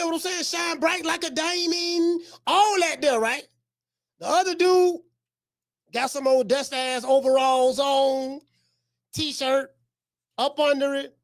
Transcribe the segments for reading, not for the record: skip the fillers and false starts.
get what I'm saying? Shine bright like a diamond. All that there, right? The other dude got some old dust ass overalls on, t-shirt up under it.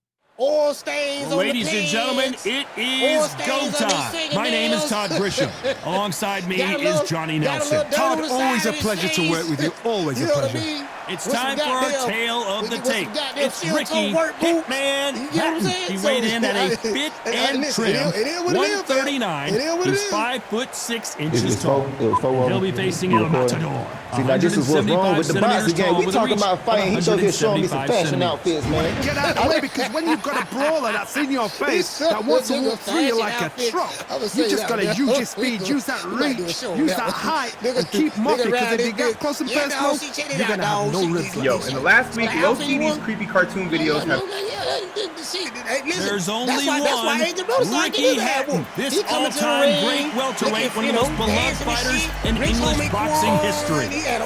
Oil stains on the Ladies and gentlemen, it is go time. My name is Todd Grisham. Alongside me is Johnny Nelson. Todd, always a pleasure to work with you. Always a pleasure. It's time for our tale of the tape. It's Ricky Hitman Hatton. He weighed in at a fit and trim 139. He's 5'6" tall. He'll be facing El Matador. See, now this is what's wrong with the boxing game. We talking about fighting. He just here showing me some fashion outfits, man. Get out of the way, because when you've got a brawler that's in your face that wants to walk through you like a truck, you just got to use your speed, use that reach, use that height, and keep mopping, because if you get close and personal, you're going to have no rhythm. Yo, in the last week, low-key these creepy cartoon videos have... There's only one, Ricky Hatton, this all-time great welterweight, one of the most beloved fighters in English boxing history. He had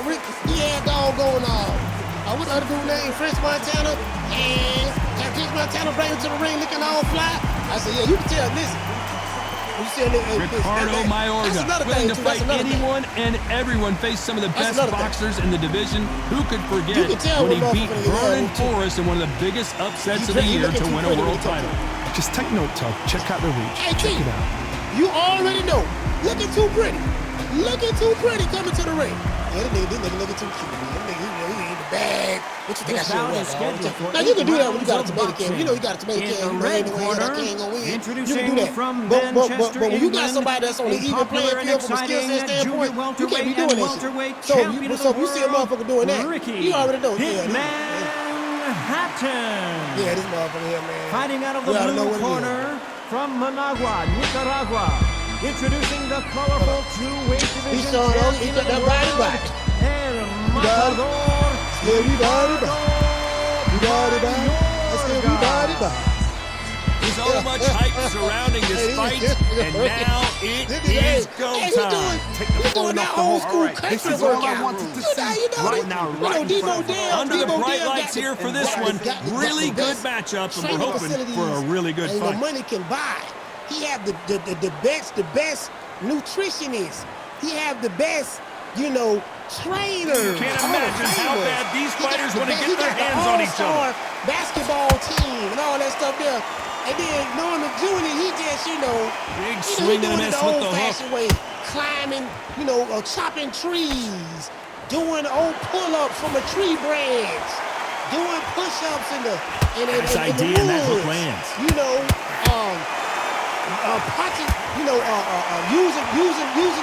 doggone, what's the other dude's name? French Montana. And French Montana bring him to the ring looking all fly. I said, yeah, you can tell, listen. Ricardo Mayorga, willing to fight anyone and everyone, faced some of the best boxers in the division. Who could forget when he beat Vernon Forrest in one of the biggest upsets of the year to win a world title? Just take note, Todd. Check out the reach. Hey, check it out. You already know. Looking too pretty. Looking too pretty coming to the ring. Yeah, this nigga looking too cute. He in the bag. What you think I should wear? Now, you can do that when you got a tomato can. You know you got a tomato can. You know anyway, that can go in. You can do that. But when you got somebody that's on the even playing field from a skill set standpoint, you can't be doing that shit. So if you see a motherfucker doing that, you already know. Hatton. Yeah, this motherfucker here, man. Fighting out of the blue corner from Managua, Nicaragua. Introducing the colorful two-weight division champion of the world, El Matador. There's so much hype surrounding this fight, and now it is go time. Take the phone off the horse. All right, this is all I wanted to see right now, right in front of us. Under the bright lights here for this one. Really good matchup, and we're hoping for a really good fight. The money can buy. He have the best nutritionist. He have the best, trainer. You can't imagine how bad these fighters want to get their hands on each other. Basketball team and all that stuff there. And then Norman Jr., he just, big swing and a miss with the hook. Way, climbing, chopping trees, doing old pull-ups from a tree branch, doing push-ups in the nice idea, and that hook lands. Punching, using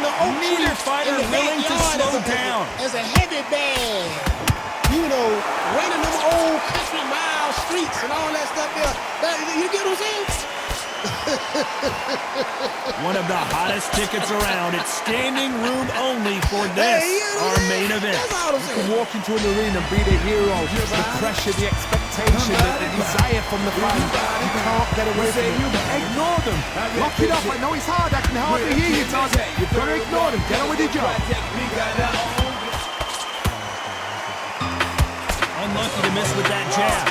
the oak tree. Neither fighter willing to slow down. As a heavy bag, running them old country mile streets and all that stuff there. You get what I'm saying? One of the hottest tickets around. It's standing room only for this, our main event. You can walk into an arena and be the hero. The pressure, the expectation, the desire from the fans. You can't get away from it. Ignore them. Lock it up. I know it's hard. I can hardly hear you, Todd. You've got to ignore them. Get on with your job. Unlucky to miss with that jab.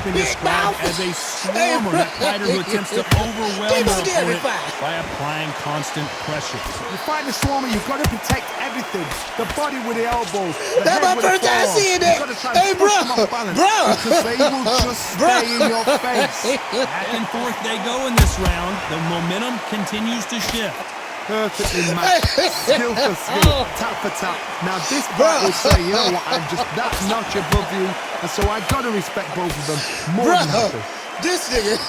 Been described as a swarmer, that fighter who attempts to overwhelm an opponent by applying constant pressure. You fight the swarmer, you've got to protect everything. The body with the elbows. That's my first time seeing that. Hey, bro. Because they will just stay in your face. Back and forth they go in this round. The momentum continues to shift. Perfectly matched, skill for skill, tap for tap. Now this fight will say, you know what, I'm just that notch above you, and so I gotta respect both of them more than happy. This nigga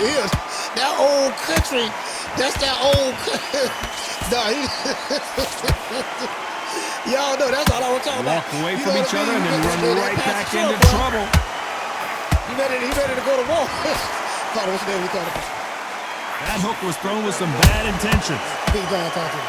here, that old country, that's that old. Y'all know that's all I was talking about. Walk away from each other and then run right back into trouble. He ready to go to war. Thought it was there. We thought it was. That hook was thrown with some bad intentions. Big guy talking.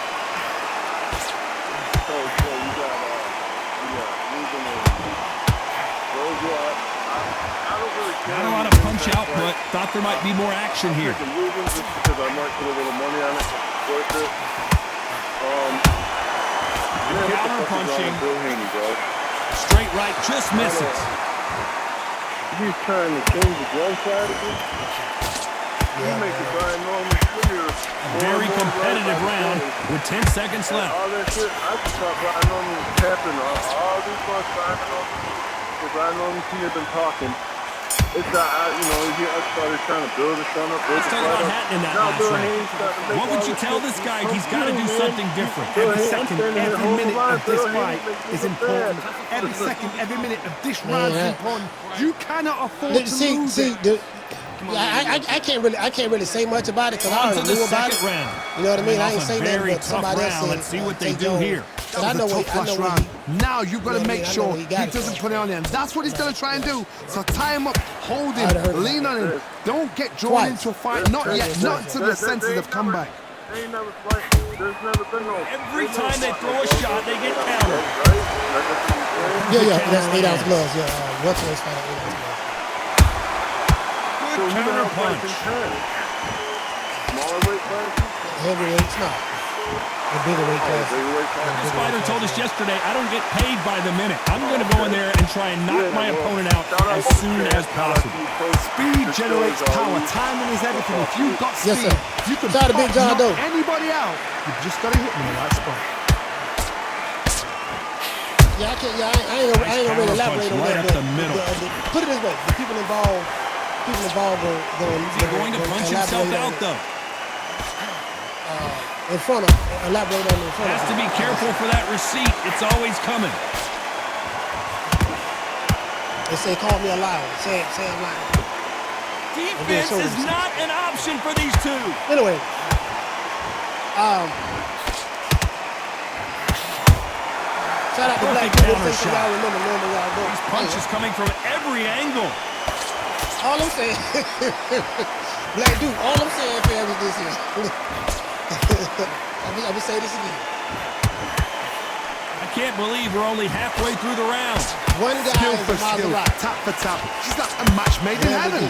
Not a lot of punch output. Thought there might be more action here. Just because I might put a little money on it. Worth it. Counter punching. Straight right, just misses. He's trying to change the glove strategy. You make it by normal clear. Very competitive round with 10 seconds left. All that shit, I just thought Brian Norman was tapping all these ones Brian Norman. Because Brian Norman has been talking. It's not, I started trying to build it, Let's talk about Hatton in that last round. What would you tell this guy? He's got to do something different. Every second, every minute of this fight is important. Every second, every minute of this round is important. You cannot afford to lose it. I can't really say much about it because I already knew about it. You know what I mean? I ain't saying nothing, but somebody else said. Let's see what they do here. That was a tough last round. Now you've got to make sure he doesn't put it on him. That's what he's going to try and do. So tie him up, hold him, lean on him. Don't get drawn into a fight. Not yet. Not until the senses have come back. Every time they throw a shot, they get countered. Yeah, that's 8-ounce gloves. Yeah, what's the fight at 8-ounce gloves? Good counter punch. Smaller weight class? Heavyweight's not. The bigger weight class. This fighter told us yesterday, I don't get paid by the minute. I'm going to go in there and try and knock my opponent out as soon as possible. Speed generates power. Timing is everything. If you've got speed, you can knock anybody out. You've just got to hit them in that spot. Yeah, I ain't gonna really elaborate on right that. Up the middle. Put it this way: the people involved going to punch himself out though. In front of, elaborate on in front of. Has to be careful for that receipt. It's always coming. They say, call me a liar. Say I'm lying. Defense is not an option for these two. Anyway, shout out to Black people. Y'all remember normal y'all go. These punches coming from every angle. All I'm saying, Black dude, all I'm saying, fam, is this here. I'm gonna say this again. I can't believe we're only halfway through the round. One guy skill is for skill, tap for tap. She's like a match made in heaven.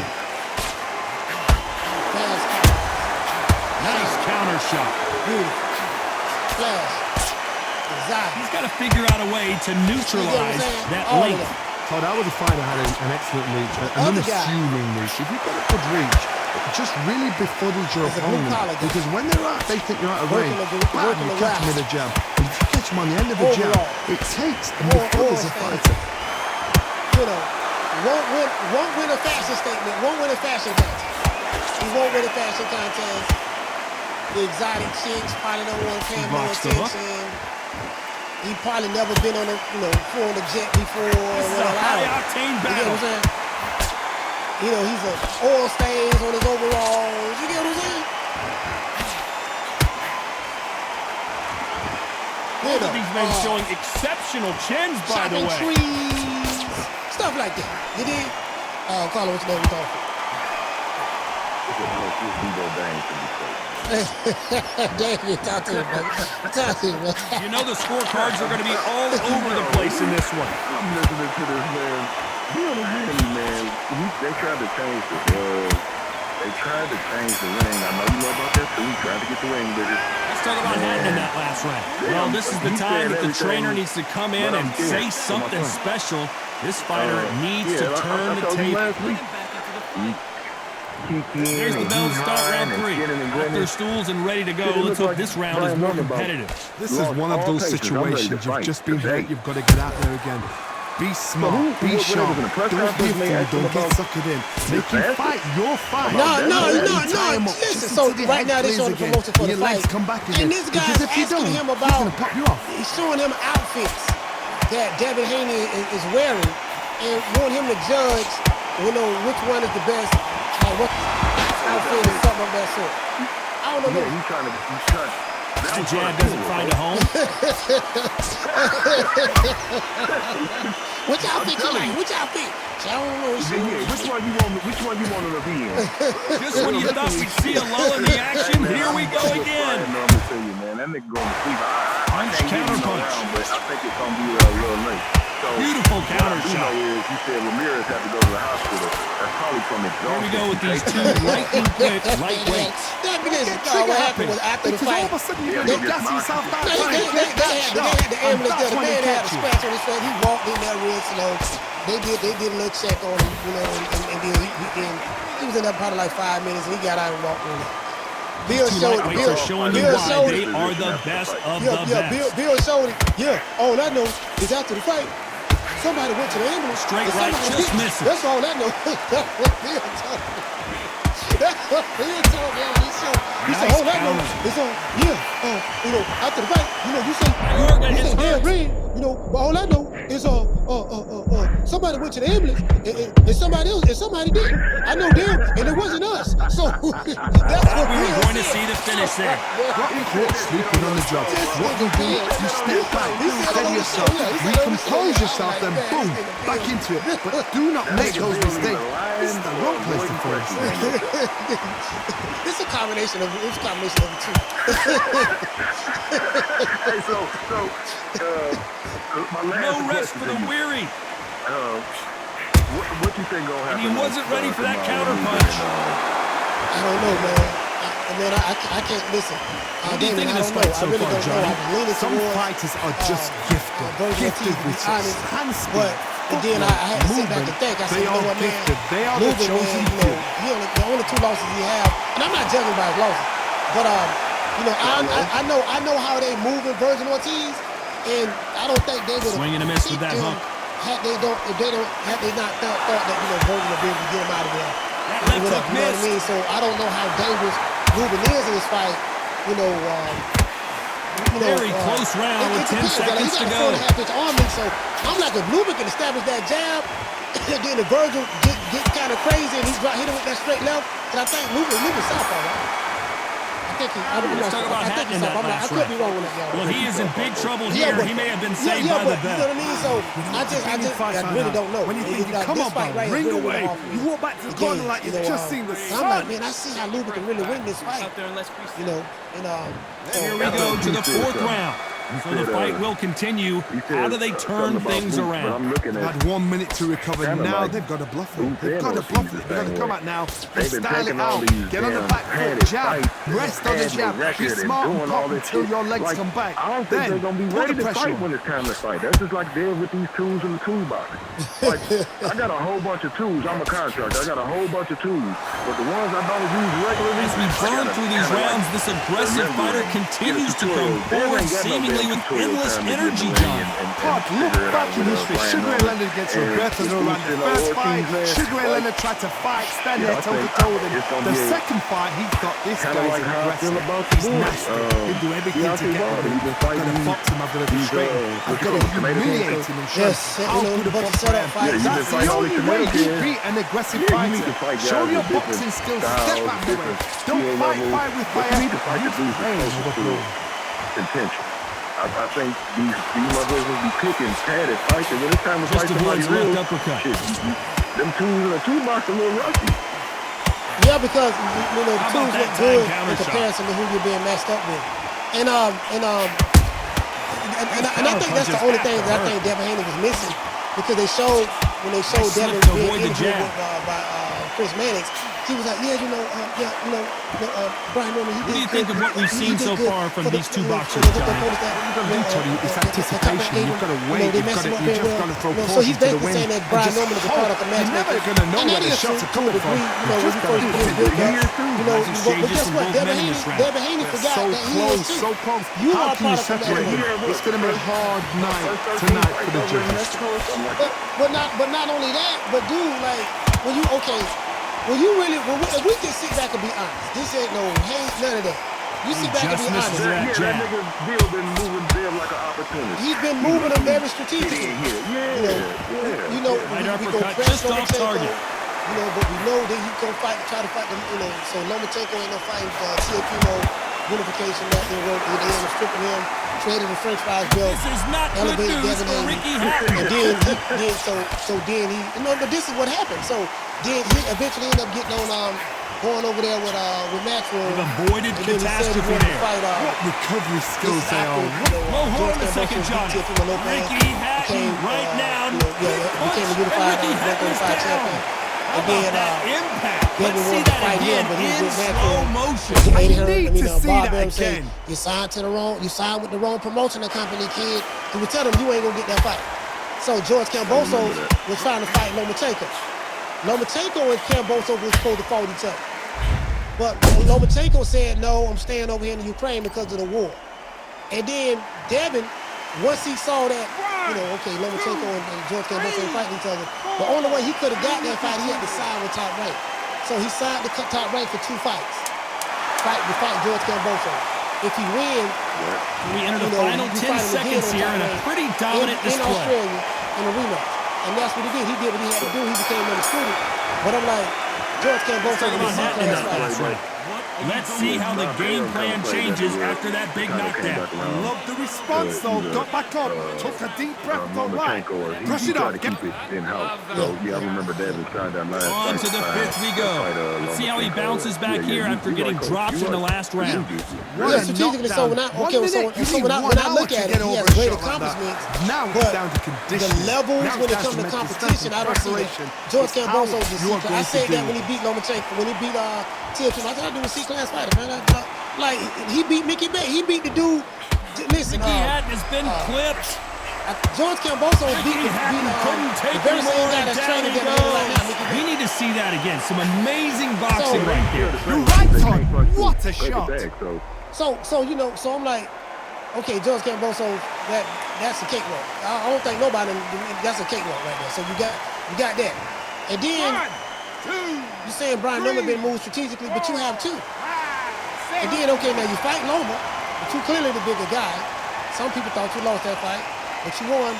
Nice counter shot. Beautiful. Flash. He's got to figure out a way to neutralize that length. Oh, that was a fighter had an excellent reach, an unassuming reach. If you've got a good reach, it just really befuddles your opponent. Because when they're out, they think you're out of range. Bam, you catch them with a jab. But if you catch them on the end of a jab, it takes and befuddles a fighter. You know, won't win a fashion statement, won't win a fashion contest. He won't win a fashion contest. The exotic chicks probably don't want to pay more attention. He probably never been on a, flew on a jet before. This is a high-octane battle. You get what I'm saying? He's a oil stains on his overalls. You get what I'm saying? Both of these men showing exceptional chins, by the way. Trees, stuff like that. You dig? Carlo, what's your name? David, talk to him, man. Talk to him, man. You know the scorecards are going to be all over the place in this one. I'm listening to this man. You know what I mean, man? They tried to change the They tried to change the ring. I know you know about that too. Tried to get the ring bigger. Let's talk about Hatton in that last round. Well, this is the time that the trainer needs to come in and say something special. This fighter needs to turn the table. Here's the bell to start round 3. Off their stools and ready to go. Let's hope this round is more competitive. This is one of those situations you've just been hurt. You've got to get out there again. Be smart, be sharp, don't be a fool, don't get suckered in. Make you fight your fight. No. Listen, so right now they're showing the promotion for the fight. And this guy's asking him about, he's showing him outfits that Devin Haney is wearing and want him to judge, which one is the best. What outfit is something of that sort? I don't know. Yeah, he's trying to. The jab doesn't find a home. Which outfit you like? Which outfit? I don't know. Which one you want to be in? Just when you thought we'd see a lull in the action, here we go again. I'm gonna tell you, man, that nigga going to sleep. Punch, counter punch. But I think it's gonna be a little late. So, beautiful counter what I do shot. know is you said Ramirez had to go to the hospital. That's probably from exhaustion. Here we go with these two lightning quick lightweights. That because what happened was after the fight. All of a sudden you're going to gas yourself down. They had the ambulance there. The man had a scratch on his face. He walked in there real slow. They did a little check on him, you know, and then he was in there probably like 5 minutes, and he got out and walked in. Bill showed it. Bill showing you why they are the best of the best. Bill showed it. Yeah, all I know is after the fight, somebody went to the ambulance. Straight right, just missing. That's all I know. That's what Bill told me. That's what Bill told me. He said, all I know is you know, after the fight, you know, you say damn red, you know, but all I know is somebody went to the ambulance and somebody did. I know them, and it wasn't us. So that's what we were going to see the finish there. What you caught sleeping on the job. What you do, you step back, steady yourself, recompose yourself, then boom, back into it. But do not make those mistakes. This is the wrong place to fall asleep. It's a combination of the two. Hey, so my last No rest question for the to you. weary. What you think gonna happen? And he wasn't ready for that counter punch. I don't know, man. I can't listen. What do you think of this fight so far, Johnny? Some fighters are just gifted with hand speed. But then I had to sit back and think. I said, you know what, man? They are the chosen few. The only two losses he have, and I'm not judging by his losses, but you know, I know how they move in Virgin Ortiz, and I don't think they would swing and a miss with that hook. Had they not thought that, you know, Virgin would be able to get him out of there. That left hook missed. I mean? So I don't know how dangerous Ruben is in this fight. Very close round with 10 seconds to go. He got a 4.5-inch arm, so I'm like, if Ruben can establish that jab, and then the Virgil get kind of crazy, and he's hit him with that straight left, and I think Ruben southpaw, right? Let's talk about Hatton in that last round. Well, he is in big trouble here. He may have been saved by the bell. You know what I mean? So I really don't know. When you think, come on, right ring away. You walk back to the corner like you've just seen the sun. I'm like, man, I see how Luba can really win this fight. You know, here we go to the fourth round. So the fight will continue. How do they turn things around? They've had 1 minute to recover. Now they've got to bluff it. They've got to bluff it. They've got to come out now and style it out. Get on the back foot, jab, rest on the jab. Be smart and pop until your legs come back. I don't think they're going to be ready to fight when it's time to fight. That's just like they're with these tools in the toolbox. Like, I got a whole bunch of tools. I'm a contractor. I got a whole bunch of tools. But the ones I don't use regularly. As we burn through these rounds, this aggressive fighter continues to come forward seemingly with endless energy, John. Look back in history. Sugar Ray Leonard against Roberto Duran. The first fight, Sugar Ray Leonard tried to fight, stand there toe-to-toe with him. The second fight, he thought this guy's aggressive. He's nasty. He'll do everything to get him. I've got to box him. I've got to destroy him. I've got to humiliate him and show how good a boxer I am. That's the only way you beat an aggressive fighter. Show your boxing skills. Step out the way. Don't fight with bias. Intention. I think these motherfuckers will be picking padded fights, and when it's time to fight somebody real, them tools in the toolbox are a little rusty. Yeah, because you know the tools look good in comparison to who you're being matched up with, and I think that's the only thing that I think Devin Haney was missing, because when they showed Devin being interviewed by Chris Mannix. He was like, Brian Norman, he did. What do you think of what we've seen so far from these two boxers, Johnny? It's anticipation. You've got to wait. You just got to throw caution to the wind. Saying that Brian Norman is a product of matchmaking. You're never going to know where the shots are coming from. But guess what? Devin Haney forgot that he is too. So close. How can you separate them? It's going to be a hard night tonight for the judges. But not only that, but dude, like, when if we can sit back and be honest, this ain't no hate, none of that. You sit back and be honest. That nigga Bill been moving Bill like an opportunity. He's been moving them very strategically. You know, we go press Lomachenko. You know, but we know that he's gonna try to fight them. You know, so Lomachenko ain't no fighting Teofimo unification that they were. They ended up stripping him, traded the French fries belt. This is not good news for Ricky Hatton. And then he, but this is what happened. So then he eventually ended up getting on going over there with Maxwell. You've avoided catastrophe there. What recovery skills they are. Well, hold on a second, John. Ricky Hatton right now. Became a unified champion. How about that impact? Let's see that again in slow motion. I need to see that again. You signed with the wrong promotional company, kid. He would tell them you ain't gonna get that fight. So George Kambosos was trying to fight Lomachenko. Lomachenko and Kambosos were supposed to fight each other. But Lomachenko said, no, I'm staying over here in Ukraine because of the war. And then Devin, once he saw that, okay, Lomachenko and George Kambosos ain't fighting each other. The only way he could have got that fight, he had to sign with Top Rank. So he signed to Top Rank for 2 fights. To fight George Kambosos. If he wins, we enter the final 10 seconds here in a pretty dominant display. In Australia, in a rematch. And that's what he did. He did what he had to do. He became undisputed. But I'm like, George Kambosos in the C-class fight. Let's see how the game plan changes after that big knockdown. Love the response, though. Got back up, took a deep breath, got right. Brush it up. Keep it in-house. So, I remember Devin signed that last On to the 5th we go. Let's see how he bounces back here after getting dropped in the last round. Yeah, strategically, so when I look at it, he has great accomplishments. Now it's down to condition. The levels when it comes to competition, I don't see that. George Kambosos is C-class. I said that when he beat Lomachenko, when he beat TFM. I thought I do a C-class fighter, man. Like, he beat Mickey Bay. He beat the dude. Listen, Ricky Hatton has been clipped. George Kambosos beat the couldn't take very him same more, guy that's down training he them right now, goes. Mickey Bay. We need to see that again. Some amazing boxing right there. You're right, Todd. What a shot. So I'm like, okay, George Kambosos, that's a cakewalk. I don't think nobody, that's a cakewalk right there. So you got that. And then, you're saying Brian Noma been moved strategically, but you have 2. And then, okay, now you fight Loma, but you clearly the bigger guy. Some people thought you lost that fight, but you won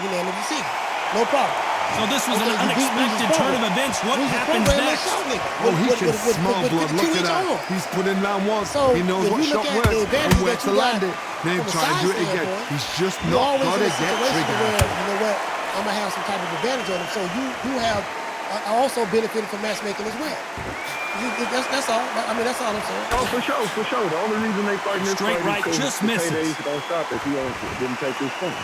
unanimous decision. No problem. So this was an unexpected turn of events. What happens next? He can smell blood. Look at that. He's put in round 1. So he knows what shot works and where to land it. Then try to do it again. He's just not got to get triggered. You know what? I'm going to have some type of advantage on him. So you have also benefited from matchmaking as well. That's all. I mean, that's all I'm saying. Oh, for sure. The only reason they fighting this straight fight right is just the misses. paydays don't stop if he didn't take this point.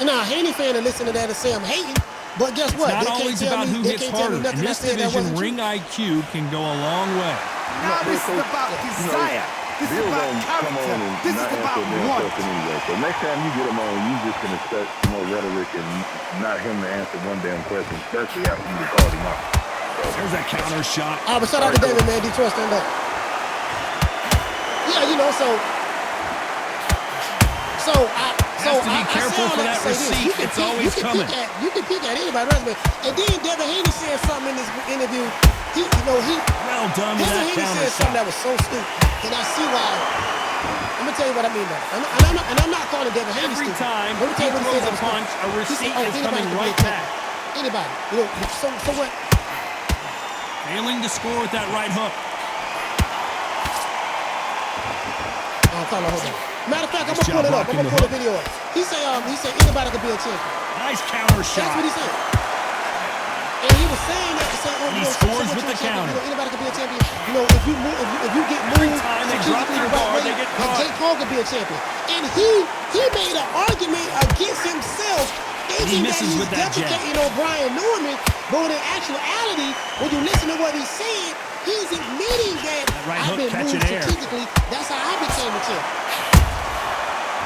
Now, a Haney fan to listen to that and say I'm hating, but guess what? It's not always about who hits harder. In this division, ring IQ can go a long way. Now this is about desire. This is about character. This is about what. Anyway. So next time you get him on, you just gonna set some more rhetoric and not him to answer one damn question, especially after you called him out. There's that counter shot. But shout out to David, man. Detroit, stand up. Yeah, So have to be careful for that receipt. It's always coming. You can pick at anybody's resume. And then Devin Haney said something in this interview. Well done with that Haney counter said shot. something that was so stupid. And I see why. I'm going to tell you what I mean by that. And I'm not calling Devin Haney Every stupid. time Let me tell he you what he throws says. a punch, a receipt is coming right back. Anybody. So what? Failing to score with that right hook. Hold on. Matter of fact, I'm going to pull it up. I'm going to pull the video up. He said anybody could be a champion. Nice counter shot. That's what he said. And he was saying that to say, he scores with the counter. Anybody could be a champion. If you get moved, time they drop their guard, they get caught. Jake Paul could be a champion. And he made an argument against himself, thinking that he's defecating on Brian Norman. But in actuality, when you listen to what he said, he's admitting that I've been moved strategically. That's how I became a champion.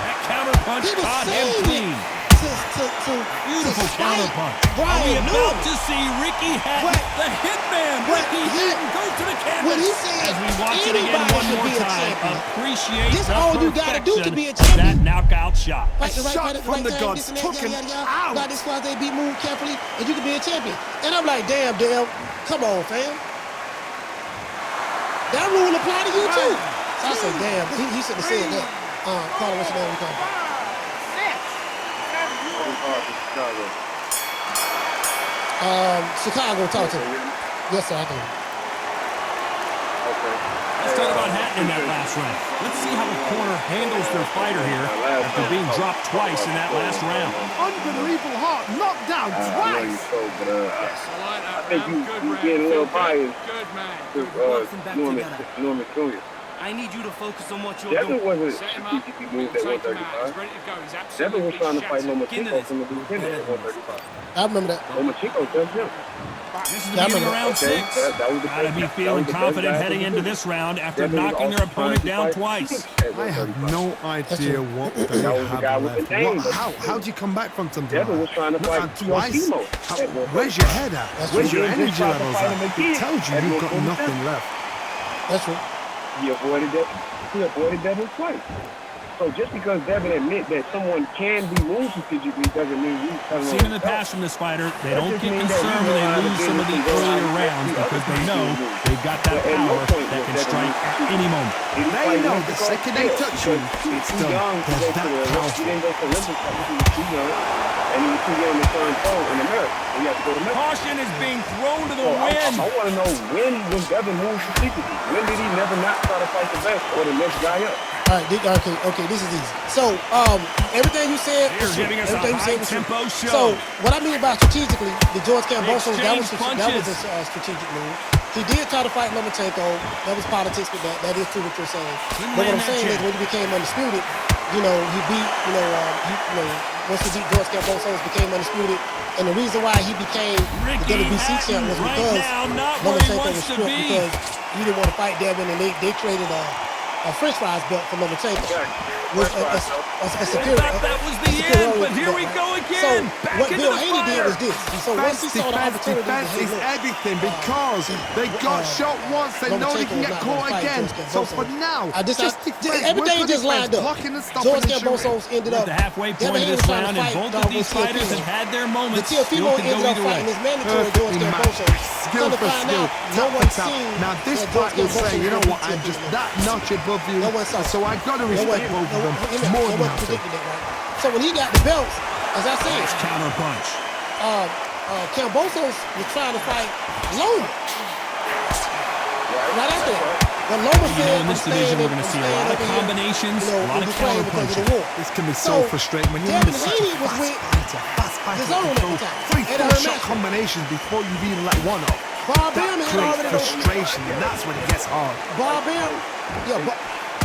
That counter punch caught him clean. Beautiful counter punch. Are we about to see Ricky Hatton, the hitman? Ricky Hatton goes to the canvas. As we watch it again one more time, appreciate the perfection of that knockout shot. A shot from the gods took him out. Got this squad, they be moved carefully, and you can be a champion. And I'm like, damn, Dale, come on, fam. That rule apply to you too. So I said, damn, he should have said that. Carl, what's your name? Chicago, talk to me. Yes, sir, I can. Let's talk about Hatton in that last round. Let's see how a corner handles their fighter here after being dropped twice in that last round. Unbelievable heart, knocked down twice. I think you getting a little biased to Norman Jr. I need you to focus on what you're Devin doing. wasn't strategically moved at 135. Devin was trying to fight Lomachenko from the beginning at 135. I remember that. Lomachenko jumped him. This is the beginning of round 6. Gotta be feeling confident heading into this round after knocking their opponent down twice. I have no idea what they have left. How do you come back from something like that? Devin was trying to fight twice. Where's your head at? Where's your energy levels at? It tells you you've got nothing left. That's true. He avoided Devin twice. So just because Devin admit that someone can be moved strategically doesn't mean he's telling Seen in the past from this fighter, they don't get concerned when they lose some of the earlier rounds because they know they've got that power that can strike at any moment. They know the second they touch you, it's done. They're that powerful. He didn't go to Olympics because he was too young, and he was too young to turn pro in America. He had to go to Mexico. Caution is being thrown to the wind. I want to know, when was Devin moved strategically? When did he never not try to fight the best or the next guy up? All right, okay, this is easy. So, everything you said, You're giving us a high-tempo show. So, what I mean by strategically, the George Kambosos, that was a strategic move. He did try to fight Lomachenko. That was politics with that. That is true what you're saying. But what I'm saying is, when he became undisputed, he beat, once he beat George Kambosos, became undisputed. And the reason why he became the WBC champ was because Lomachenko was stripped because he didn't want to fight Devin, and they created a French fries belt for Lomachenko. Was a superior. That was the end, but here we go again. So what Bill Haney did was this. So once he saw the opportunity, defense is everything because they got shot once. They know they can get caught again. So for now, everything just lined up. George Kambosos ended up the halfway point of this round, and both of these fighters have had their moments. The Teofimo ended up fighting his mandatory George Kambosos. Skill for skill. Now this fight will say, you know what? I'm just that notch above you. So I got to respect both of them. More than predicted that, right? So when he got the belts, as I said, counter punch. Kambosos was trying to fight Loma. Right after that. When Loma said, in this division, we're going to see a lot of combinations, a lot of counter punches. This can be so frustrating when you're in the Haney was with his own at the time. 3-4 shot combinations before you've even let one off. That creates frustration, and that's when it gets hard. Bob Bam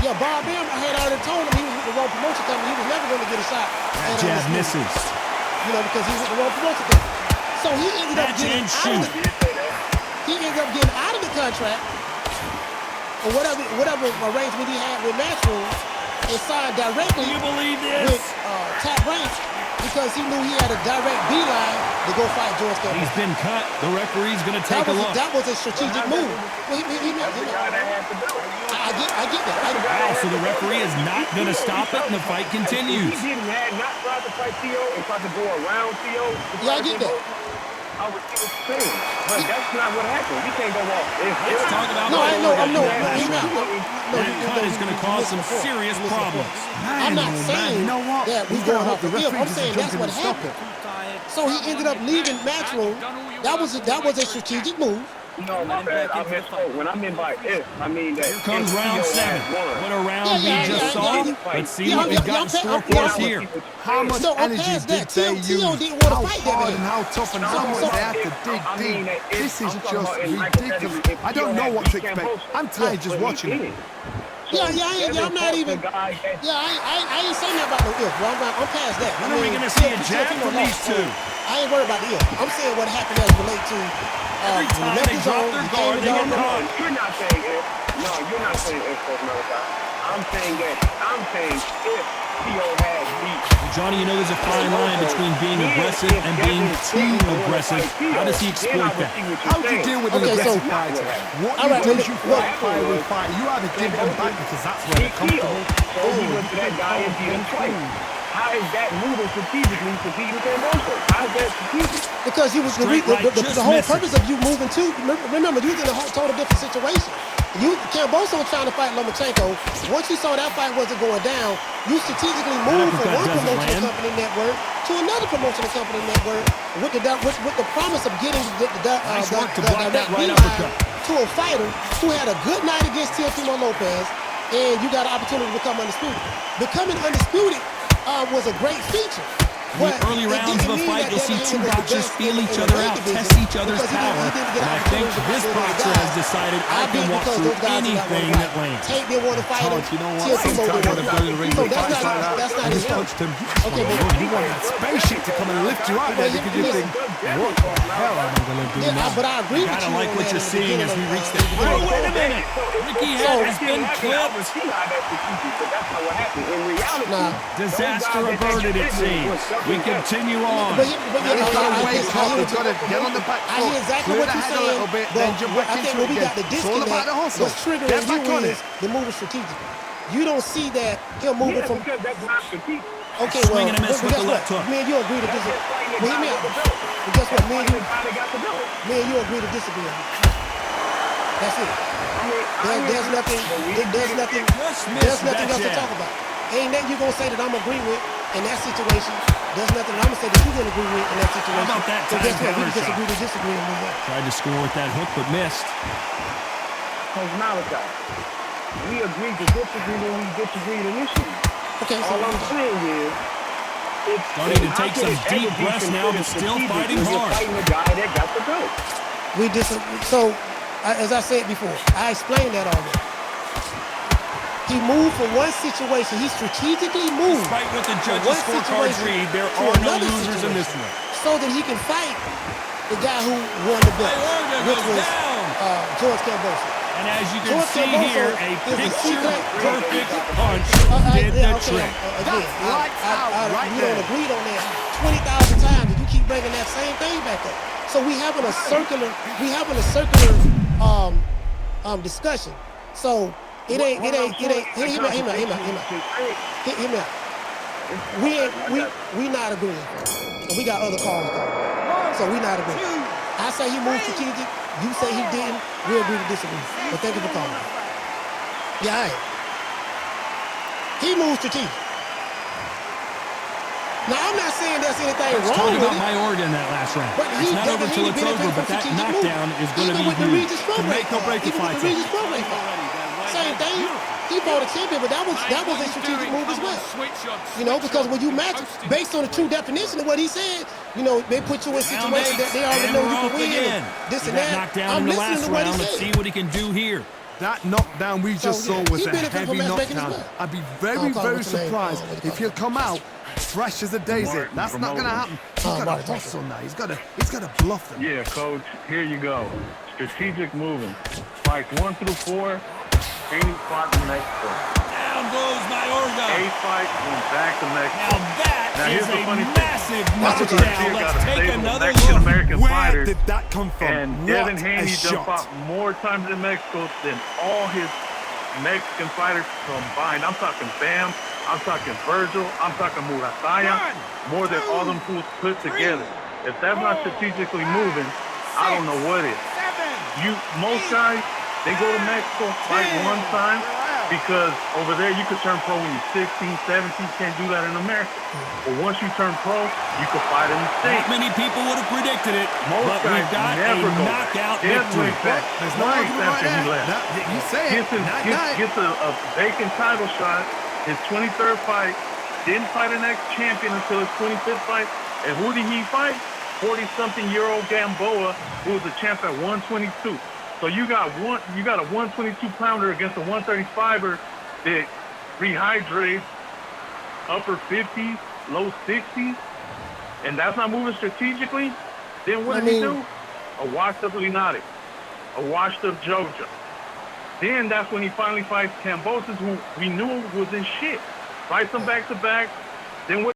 I had already told him he was with the World Promotion Company. He was never going to get a shot. That jab misses. Because he's with the World Promotion Company. So he ended up getting out of the contract, or whatever arrangement he had with Matchroom, and signed directly with Top Rank because he knew he had a direct beeline to go fight George Kambosos. He's been cut. The referee's going to take a look. That was a strategic move. I get that. Wow, so the referee is not going to stop it, and the fight continues. If he had not tried to fight Theo and tried to go around Theo, I get that. I would see what you're saying. But that's not what happened. We can't go off. Let's talk about that cut is going to cause some serious problems. I'm not saying that we're going off the field. I'm saying that's what happened. So he ended up leaving Matchroom. That was a strategic move. No, my bad. I misspoke. When I mean by if, I mean that. Here comes round 7. What a round we just saw. Let's see what we've got in store for us here. How much energy did they use? How hard and how tough and how much they had to dig deep. This is just ridiculous. I don't know what to expect. I'm tired just watching it. I'm not even. I ain't saying that about no if. Well, I'm past that. When are we going to see a jab from these two? I ain't worried about the if. I'm saying what happened as relates to. Every time they drop their guard, they get caught. You're not saying if. No, you're not saying if, Malachi. I'm saying if Theo had beat. Johnny, you know there's a fine line between being aggressive and being too aggressive. How does he exploit that? How do you deal with an aggressive fighter? What you do is you fight with fight. You either give them back because that's where they're comfortable. Or he went to that guy and beat him twice. How is that moving strategically for Peter Camboso? How is that strategic? Because you was the whole purpose of you moving too. Remember, you was in a total different situation. Camboso was trying to fight Lomachenko. Once you saw that fight wasn't going down, you strategically moved from one promotional company network to another promotional company network with the promise of getting the direct beeline to a fighter who had a good night against Teofimo Lopez, and you got an opportunity to become undisputed. Becoming undisputed was a great feature. In the early rounds of a fight, you'll see two boxers feel each other out, test each other's power. And I think this boxer has decided I can walk through anything that lands. Tate didn't want to fight him. You know what? Sometimes when they go to the ring, that's not his punched him. Okay, but you want that spaceship to come and lift you out there because you think, what the hell am I going to do now? But I agree with you. I like what you're seeing as we reach that. Oh, wait a minute. Ricky has been clipped. That's not what happened. In reality, disaster averted, it seems. We continue on. But he's got to get on the back foot. I hear exactly what you're saying. A little bit, then jump back into it we got the disconnect. What's triggering you is the moving strategic. You don't see that him moving from. Because that's not strategic. Okay, well, guess what? Me and you agree to disagree. But hear me out. But guess what? Me and you agree to disagree. That's it. There's nothing else to talk about. Ain't nothing you gonna say that I'm agreeing with in that situation. There's nothing I'm gonna say that you're gonna agree with in that situation. How about that so guess what? We can disagree to disagree and move on. Tried to score with that hook, but missed. Coach Malachi, we agreed to disagree when we disagreed initially. Okay, so all I'm saying is, starting to take some deep breaths now, but still fighting hard. Fighting the guy that got the belt. We disagree. So, as I said before, I explained that already. He moved from one situation. He strategically moved. Despite what the judges' scorecards read, there are no losers in this one. So that he can fight the guy who won the belt, which was George Camboso. And as you can see here, a picture-perfect punch did the trick. Again, we don't agree on that 20,000 times, and you keep bringing that same thing back up. So we having a circular discussion. So. It ain't. Hear me out. We not agreeing. And we got other calls though. So we not agreeing. I say he moved strategic. You say he didn't. We agree to disagree. But thank you for calling. Yeah, all right. He moved strategic. Now I'm not saying there's anything wrong with it. Mayorga in that last round. It's not over until it's over, but that knockdown is going to be huge. To make or break the fight. Same thing. He fought a champion, but that was a strategic move as well. You know, because when you match based on the true definition of what he said, you know, they put you in situations that they already know you can win. This and that. I'm listening to what he said. Let's see what he can do here. That knockdown we just saw was a heavy knockdown. I'd be very surprised if he'll come out fresh as a daisy. That's not going to happen. He's got to hustle now. He's got to bluff them. Yeah, coach. Here you go. Strategic moving. Fights 1 through 4. Any spot in Mexico. Down goes Mayorga. 8 fights went back to Mexico. Now that is a massive knockdown. Let's take another look. American Where fighters. did that come from? And Devin Haney fought more times in Mexico than all his Mexican fighters combined. I'm talking Bam. I'm talking Virgil. I'm talking Murataya. More than all them fools put together. If that's not strategically moving, I don't know what is. Most guys, they go to Mexico, fight one time, because over there you could turn pro when you're 16, 17. Can't do that in America. But once you turn pro, you can fight in the States. Not many people would have predicted it, but we've got a knockout victory. There's no argument after he left. You say it. Gets a vacant title shot, his 23rd fight, didn't fight an ex-champion until his 25th fight. And who did he fight? 40-something-year-old Gamboa, who was the champ at 122. So you got a 122 pounder against a 135er that rehydrates upper 50s, low 60s, and that's not moving strategically. Then what did he do? A washed up Linares, a washed up Jojo. Then that's when he finally fights Cambosos, who we knew was in shit. Fights him back to back. Then what?